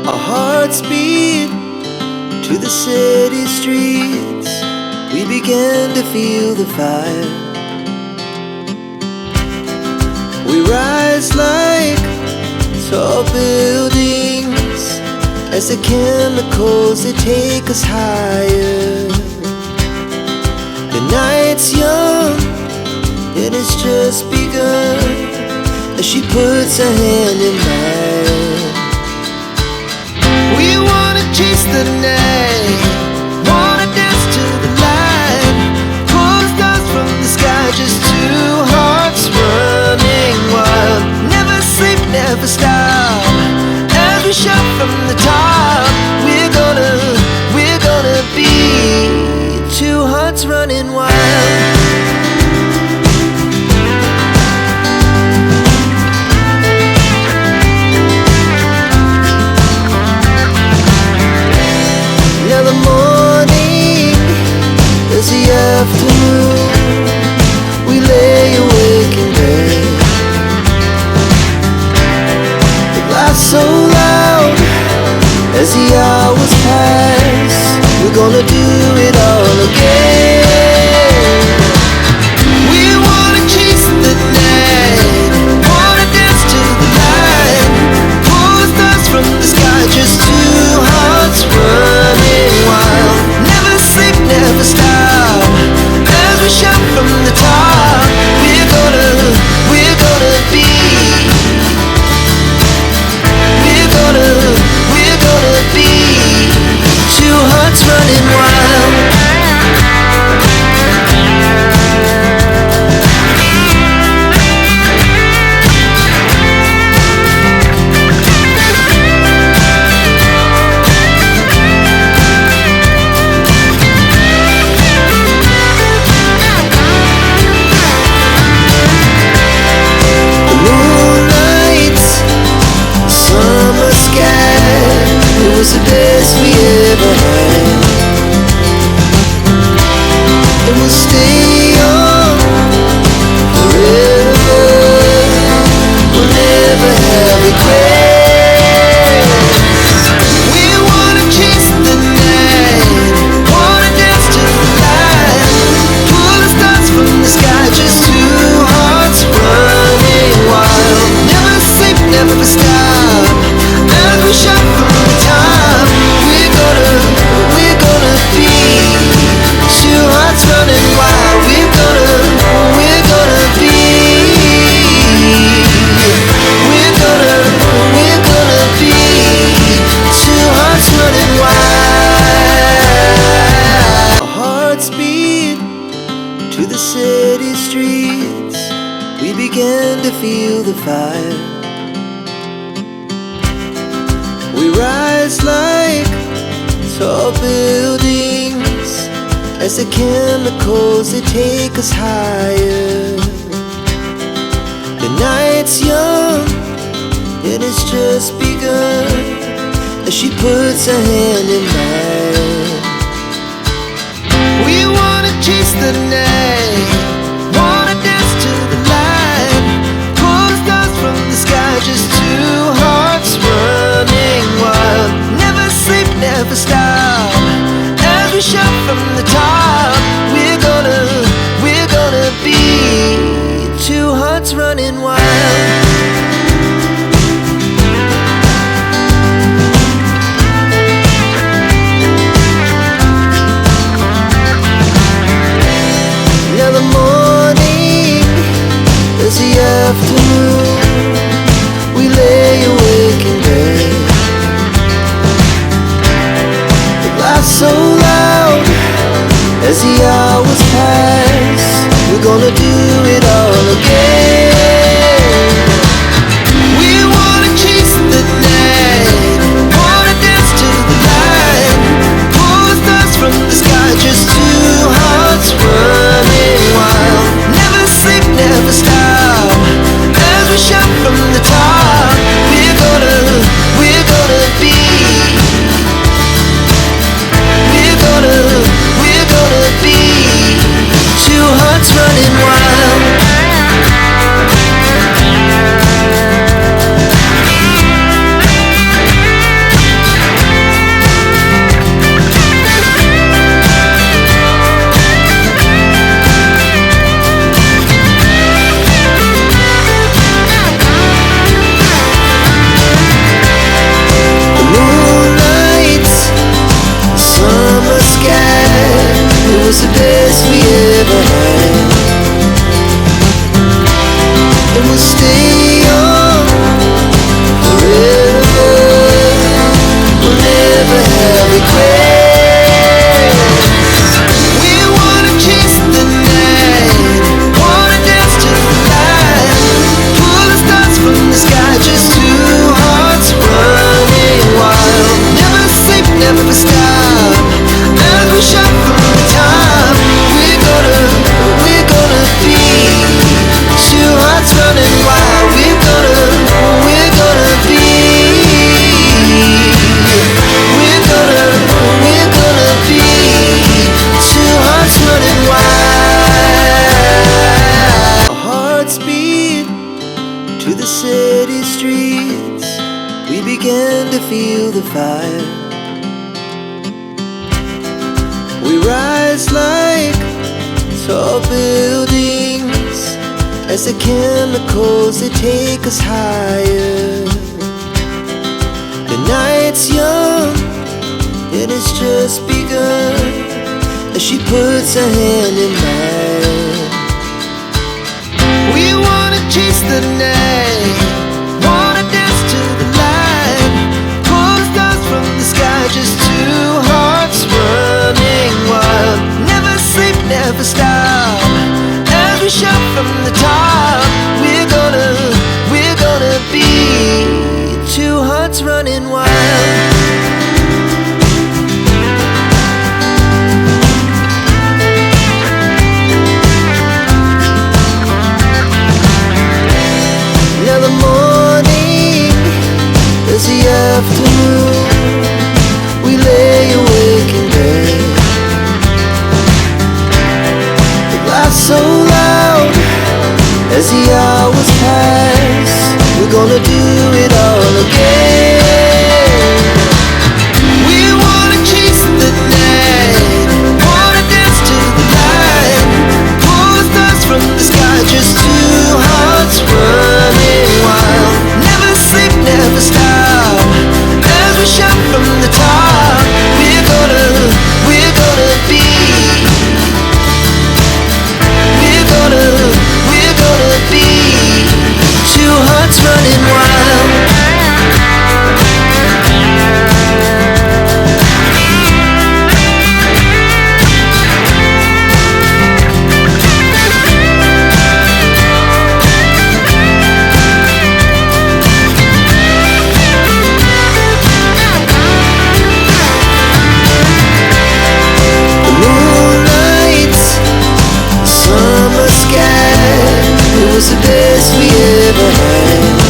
Our hearts beat to the city streets. We began to feel the fire. We rise like tall buildings as the chemicals, they take us higher. The night's young, and it's just begun, as she puts her hand in mine. We wanna chase the night, wanna dance to the light, pull the stars from the sky, just two hearts running wild. Never sleep, never stop, as we shout from the top. We're gonna be two hearts running wild. Now the morning is the afternoon. We lay awake in bed. The laughs so loud as the hours pass. We're gonna do it all again. We wanna chase the night, wanna dance to the light, pull the stars from the sky, just two hearts running wild. Never sleep, never stop, as we shout from the top. We're gonna be, we're gonna be two hearts running wild. The moonlight, summer sky, it was the best we ever had. And we'll stay on forever. We'll never have regrets. We wanna chase the night, wanna dance to the light, pull the stars from the sky, just two hearts running wild. Never sleep, never stop, as we shout from the top. We're gonna be two hearts running wild. We're gonna be, we're gonna be two hearts running wild. Our hearts beat to the city streets. We began to feel the fire. We rise like tall buildings as the chemicals, they take us higher. The night's young, and it's just begun, as she puts her hand in mine. We wanna chase the night, wanna dance to the light, pull the stars from the sky, just two hearts running wild. Never sleep, never stop, as we shout from the top. We're gonna be two hearts running wild. Now the began to feel the fire. We rise like tall buildings as the chemicals they take us higher. The night's young, it has just begun as she puts her hand in mine. We wanna chase the night, wanna dance to the light, pull stars from the sky, just two hearts running wild. Never sleep, never stop, as we shout from the top. We're gonna be two hearts running wild. Now the morning is the afternoon. We lay awake in bed. The laughs so loud as the hours pass. We're gonna do it all again. We wanna chase the night, wanna dance to the light, pull the stars from the sky, just two hearts running wild. Never sleep, never stop, as we shout from the top. We're gonna be. We're gonna be two hearts running wild. The moonlight, summer sky, it was the best we ever had.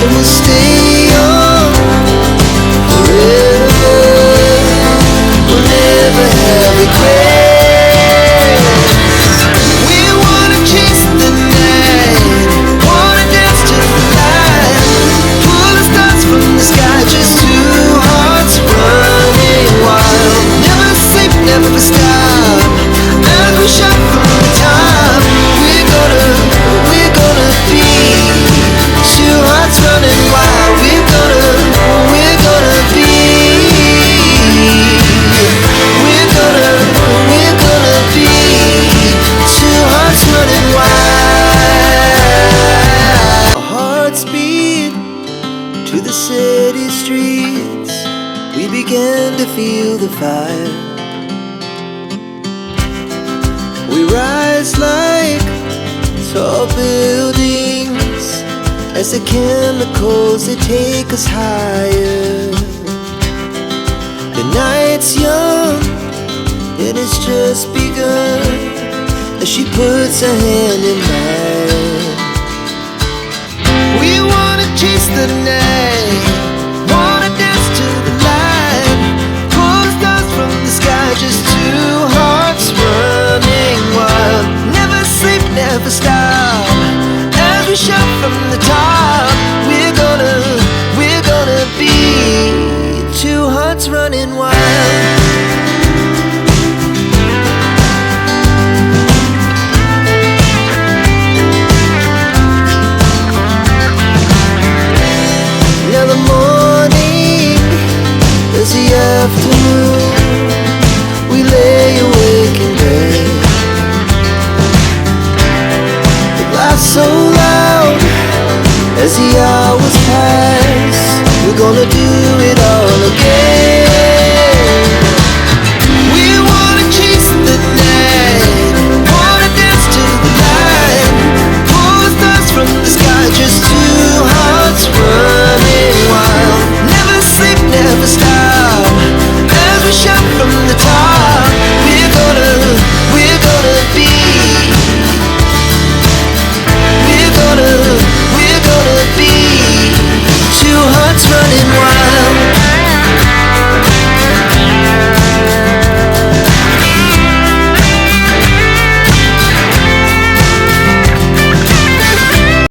And we'll stay on forever. We'll never have regrets. We wanna chase the night, wanna dance to the light, pull the stars from the sky, just two hearts running wild. Never sleep, never stop, as we shout from the top. We're gonna be two hearts running wild. We're gonna be. We're gonna be two hearts running wild. Our hearts beat to the city streets. We began to feel the fire. We rise like tall buildings as the chemicals they take us higher. The night's young, it has just begun as she puts her hand in mine. We wanna chase the night, wanna dance to the light, pull stars from the sky, just two hearts running wild. Never sleep, never stop, as we shout from the top. We're gonna be two hearts running wild. Now the morning is the afternoon. We lay awake in bed. The laughs so loud as the hours pass. We're gonna do